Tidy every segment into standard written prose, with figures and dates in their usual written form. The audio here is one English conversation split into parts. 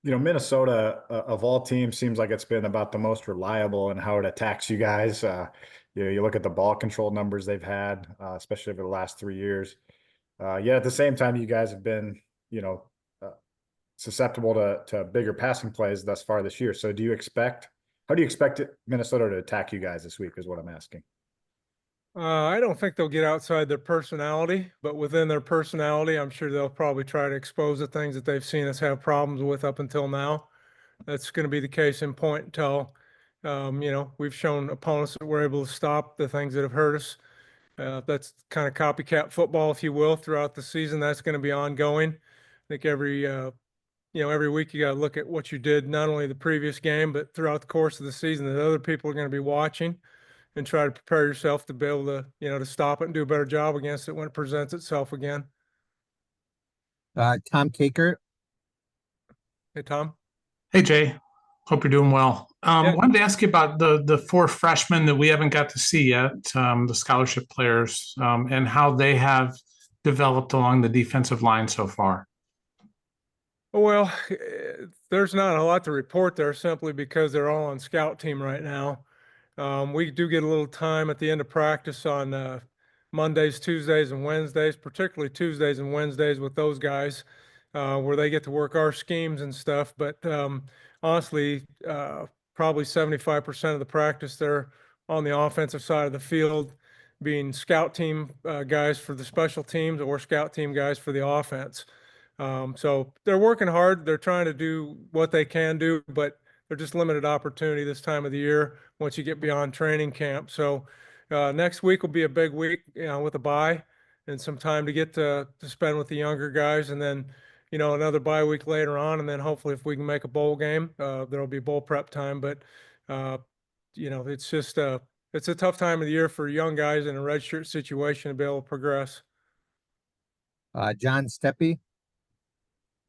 Minnesota of all teams seems like it's been about the most reliable in how it attacks you guys. You look at the ball control numbers they've had, especially over the last 3 years. Yet at the same time, you guys have been, uh, susceptible to bigger passing plays thus far this year. So how do you expect Minnesota to attack you guys this week is what I'm asking. I don't think they'll get outside their personality, but within their personality, I'm sure they'll probably try to expose the things that they've seen us have problems with up until now. That's going to be the case in point until, we've shown opponents that we're able to stop the things that have hurt us. That's kind of copycat football, if you will, throughout the season. That's going to be ongoing. I think every week you got to look at what you did, not only the previous game, but throughout the course of the season that other people are going to be watching and try to prepare yourself to be able to, to stop it and do a better job against it when it presents itself again. Tom Kakert. Hey, Tom. Hey, Jay. Hope you're doing well. Yeah. Wanted to ask you about the four freshmen that we haven't got to see yet, the scholarship players, and how they have developed along the defensive line so far. Well, there's not a lot to report there simply because they're all on scout team right now. We do get a little time at the end of practice on Mondays, Tuesdays, and Wednesdays, particularly Tuesdays and Wednesdays with those guys, where they get to work our schemes and stuff. But honestly, probably 75% of the practice they're on the offensive side of the field, being scout team guys for the special teams or scout team guys for the offense. So they're working hard. They're trying to do what they can do, but they're just limited opportunity this time of the year once you get beyond training camp. So next week will be a big week, with a bye and some time to get to spend with the younger guys, and then another bye week later on, and then hopefully if we can make a bowl game, there'll be bowl prep time. But it's just it's a tough time of the year for young guys in a redshirt situation to be able to progress. John Steppe.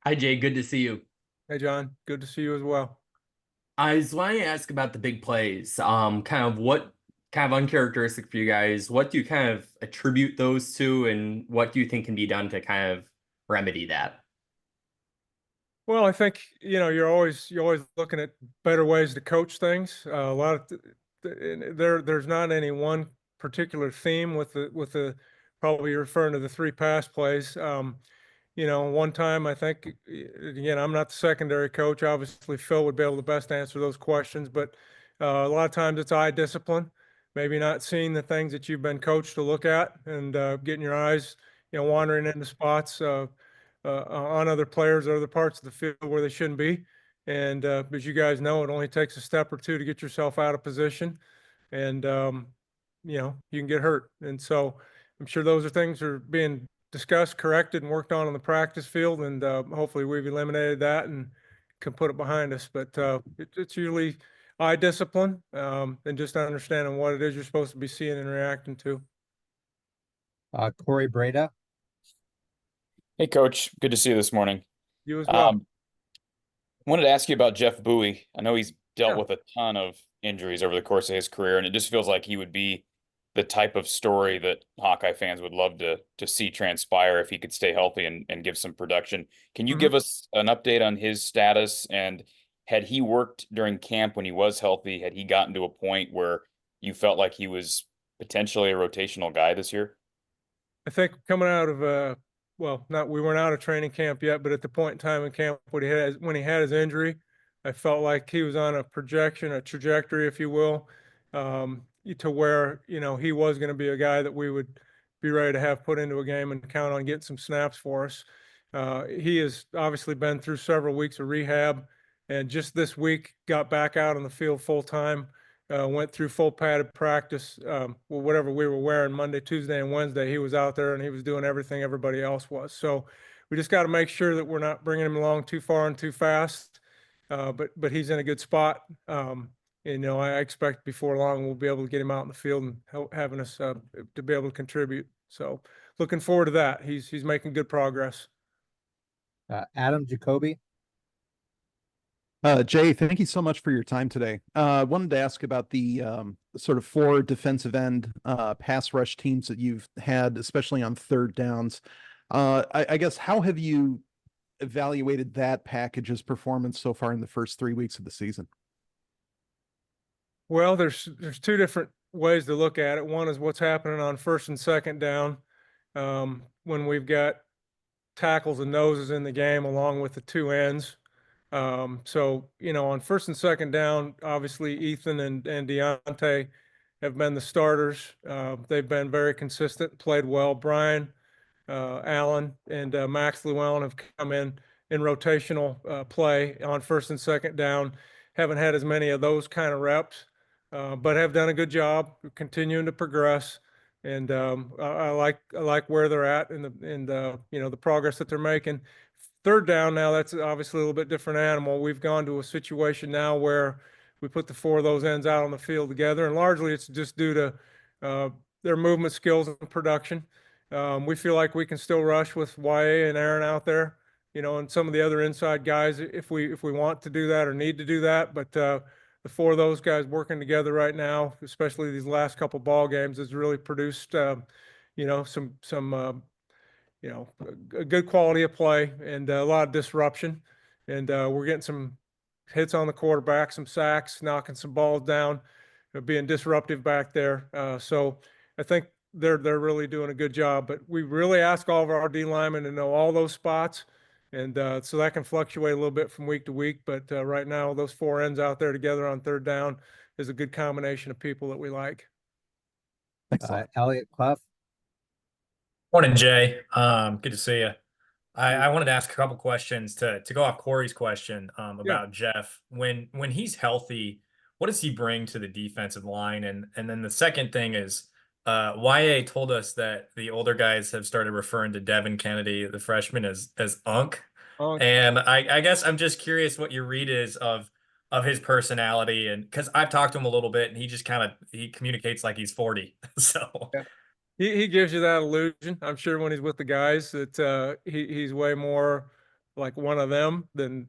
Hi, Jay. Good to see you. Hey, John. Good to see you as well. I was wanting to ask about the big plays. What kind of uncharacteristic for you guys? What do you kind of attribute those to, and what do you think can be done to kind of remedy that? Well, I think you're always looking at better ways to coach things. A lot of there's not any one particular theme with the probably you're referring to the three pass plays. One time I think, again, I'm not the secondary coach. Obviously, Phil would be able to best answer those questions, but a lot of times it's eye discipline, maybe not seeing the things that you've been coached to look at, and getting your eyes, wandering into spots on other players or other parts of the field where they shouldn't be. And as you guys know, it only takes a step or two to get yourself out of position, and you can get hurt. And so I'm sure those are things that are being discussed, corrected, and worked on the practice field, and hopefully we've eliminated that and can put it behind us. But it's usually eye discipline, and just understanding what it is you're supposed to be seeing and reacting to. Corey Breda. Hey, Coach. Good to see you this morning. You as well. Wanted to ask you about Jeff Bowie. I know he's dealt with a ton of injuries over the course of his career, and it just feels like he would be the type of story that Hawkeye fans would love to see transpire if he could stay healthy and give some production. Can you give us an update on his status? And had he worked during camp when he was healthy? Had he gotten to a point where you felt like he was potentially a rotational guy this year? I think coming out of we weren't out of training camp yet, but at the point in time in camp when he had his injury, I felt like he was on a trajectory, if you will, to where he was going to be a guy that we would be ready to have put into a game and count on getting some snaps for us. He has obviously been through several weeks of rehab, and just this week got back out on the field full time. Went through full padded practice, whatever we were wearing Monday, Tuesday, and Wednesday. He was out there and he was doing everything everybody else was. So we just got to make sure that we're not bringing him along too far and too fast. But he's in a good spot. I expect before long we'll be able to get him out in the field and having us to be able to contribute. So looking forward to that. He's making good progress. Adam Jacoby. Jay, thank you so much for your time today. Wanted to ask about the sort of four defensive end pass rush teams that you've had, especially on third downs. I guess how have you evaluated that package's performance so far in the first 3 weeks of the season? Well, there's two different ways to look at it. One is what's happening on first and second down, when we've got tackles and noses in the game along with the two ends. So, on first and second down, obviously Ethan and Deontay have been the starters. They've been very consistent, played well. Brian, Allen, and Max Llewellyn have come in rotational play on first and second down. Haven't had as many of those kind of reps, but have done a good job continuing to progress. And I like where they're at and the progress that they're making. Third down now, that's obviously a little bit different animal. We've gone to a situation now where we put the four of those ends out on the field together, and largely it's just due to their movement skills and production. We feel like we can still rush with YA and Aaron out there, and some of the other inside guys if we want to do that or need to do that. But the four of those guys working together right now, especially these last couple ball games, has really produced some a good quality of play and a lot of disruption. And we're getting some hits on the quarterback, some sacks, knocking some balls down, being disruptive back there. So I think they're really doing a good job. But we really ask all of our D linemen to know all those spots. And so that can fluctuate a little bit from week to week. But right now, those four ends out there together on third down is a good combination of people that we like. Thanks a lot. Elliot Clough. Morning, Jay. Good to see you. I wanted to ask a couple questions to go off Corey's question about Jeff. When he's healthy, what does he bring to the defensive line? And then the second thing is, YA told us that the older guys have started referring to Devin Kennedy, the freshman, as Unk. And I guess I'm just curious what your read is of his personality, and because I've talked to him a little bit, and he just he communicates like he's 40. So. Yeah. He gives you that illusion. I'm sure when he's with the guys that he's way more like one of them than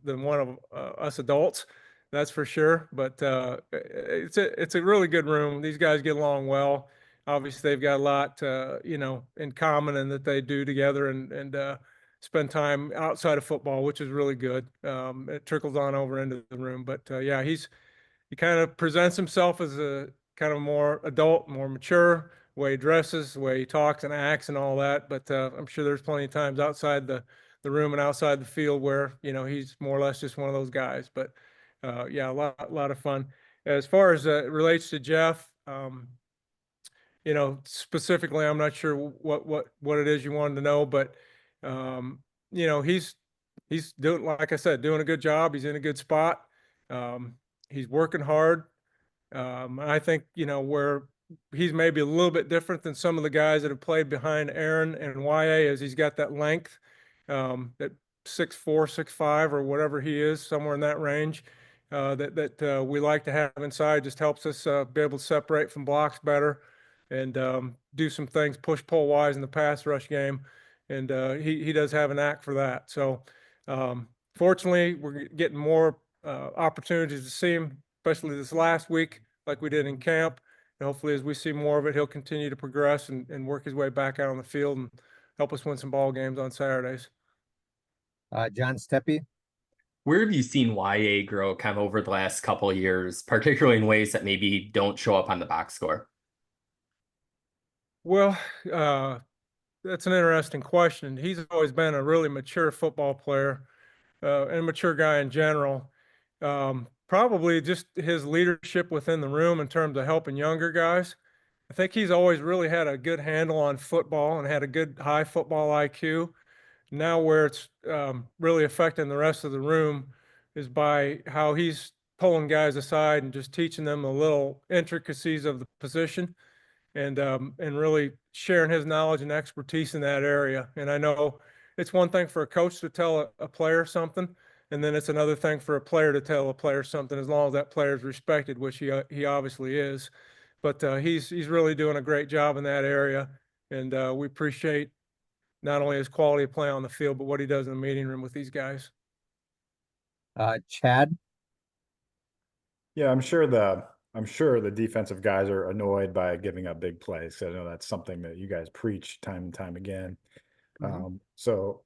one of us adults. That's for sure. But it's a really good room. These guys get along well. Obviously, they've got a lot in common and that they do together and spend time outside of football, which is really good. It trickles on over into the room. But yeah, he kind of presents himself as a kind of more adult, more mature, way he dresses, the way he talks and acts and all that. But I'm sure there's plenty of times outside the room and outside the field where, he's more or less just one of those guys. But yeah, a lot of fun. As far as it relates to Jeff, specifically, I'm not sure what it is you wanted to know, but he's doing, like I said, doing a good job. He's in a good spot. He's working hard. I think, where he's maybe a little bit different than some of the guys that have played behind Aaron and YA is he's got that length, that 6'4", 6'5", or whatever he is, somewhere in that range, that we like to have inside. Just helps us be able to separate from blocks better and do some things push-pull wise in the pass rush game. And he does have an knack for that. So fortunately, we're getting more opportunities to see him, especially this last week, like we did in camp. And hopefully, as we see more of it, he'll continue to progress and work his way back out on the field and help us win some ball games on Saturdays. John Steppe. Where have you seen YA grow kind of over the last couple of years, particularly in ways that maybe don't show up on the box score? Well, that's an interesting question. He's always been a really mature football player and a mature guy in general. Probably just his leadership within the room in terms of helping younger guys. I think he's always really had a good handle on football and had a good high football IQ. Now where it's really affecting the rest of the room is by how he's pulling guys aside and just teaching them the little intricacies of the position and really sharing his knowledge and expertise in that area. And I know it's one thing for a coach to tell a player something, and then it's another thing for a player to tell a player something, as long as that player is respected, which he obviously is. But he's really doing a great job in that area, and we appreciate not only his quality of play on the field, but what he does in the meeting room with these guys. Chad. Yeah, I'm sure the defensive guys are annoyed by giving up big plays. I know that's something that you guys preach time and time again. So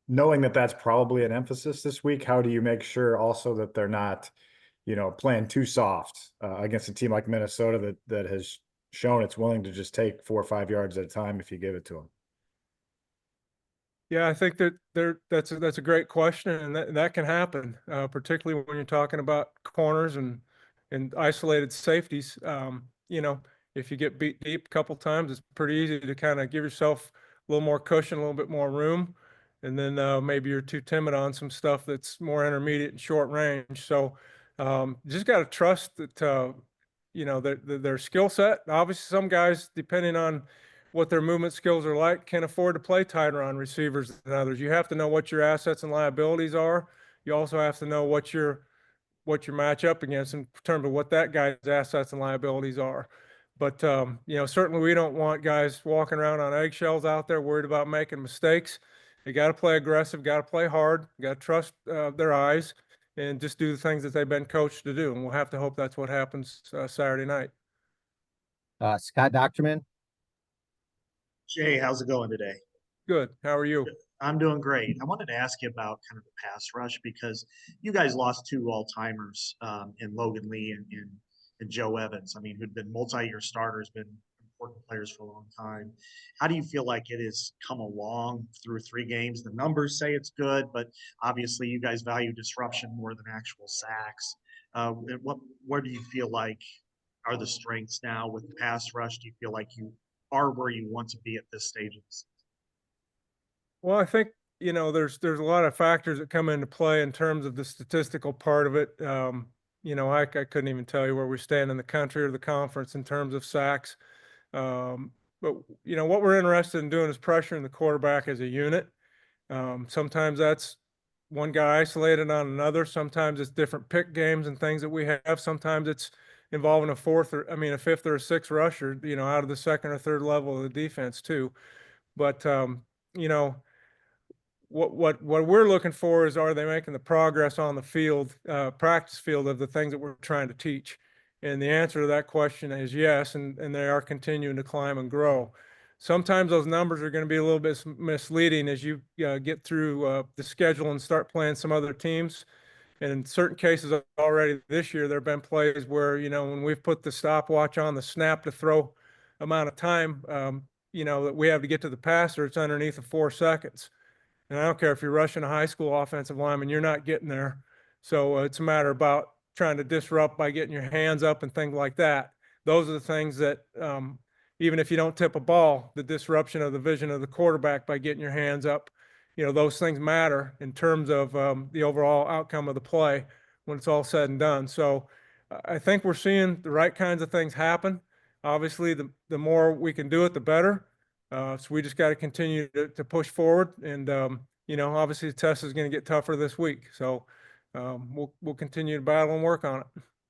knowing that that's probably an emphasis this week, how do you make sure also that they're not, playing too soft against a team like Minnesota that has shown it's willing to just take 4 or 5 yards at a time if you give it to them? Yeah, I think that's a great question, and that can happen, particularly when you're talking about corners and isolated safeties. If you get beat deep a couple times, it's pretty easy to kind of give yourself a little more cushion, a little bit more room, and then maybe you're too timid on some stuff that's more intermediate and short range. So just got to trust that their skill set. Obviously, some guys, depending on what their movement skills are like, can afford to play tighter on receivers than others. You have to know what your assets and liabilities are. You also have to know what your match up against in terms of what that guy's assets and liabilities are. But certainly we don't want guys walking around on eggshells out there worried about making mistakes. They got to play aggressive, got to play hard, got to trust their eyes, and just do the things that they've been coached to do. And we'll have to hope that's what happens Saturday night. Scott Docterman. Jay, how's it going today? Good. How are you? I'm doing great. I wanted to ask you about kind of the pass rush because you guys lost 2 all-timers in Logan Lee and Joe Evans. I mean, who'd been multi-year starters, been important players for a long time. How do you feel like it has come along through 3 games? The numbers say it's good, but obviously you guys value disruption more than actual sacks. Where do you feel like are the strengths now with the pass rush? Do you feel like you are where you want to be at this stage of the season? Well, I think, there's a lot of factors that come into play in terms of the statistical part of it. I couldn't even tell you where we stand in the country or the conference in terms of sacks. But what we're interested in doing is pressuring the quarterback as a unit. Sometimes that's one guy isolated on another. Sometimes it's different pick games and things that we have. Sometimes it's involving a fifth or a sixth rusher, out of the second or third level of the defense too. But what we're looking for is, are they making the progress on the field, practice field, of the things that we're trying to teach? And the answer to that question is yes, and they are continuing to climb and grow. Sometimes those numbers are going to be a little bit misleading as you get through the schedule and start playing some other teams. And in certain cases already this year, there have been plays where, when we've put the stopwatch on the snap to throw amount of time, that we have to get to the passer, it's underneath of 4 seconds. And I don't care if you're rushing a high school offensive lineman, you're not getting there. So it's a matter about trying to disrupt by getting your hands up and things like that. Those are the things that, even if you don't tip a ball, the disruption of the vision of the quarterback by getting your hands up, those things matter in terms of the overall outcome of the play when it's all said and done. So I think we're seeing the right kinds of things happen. Obviously, the more we can do it, the better. So we just got to continue to push forward. And, obviously the test is going to get tougher this week. So we'll continue to battle and work on it.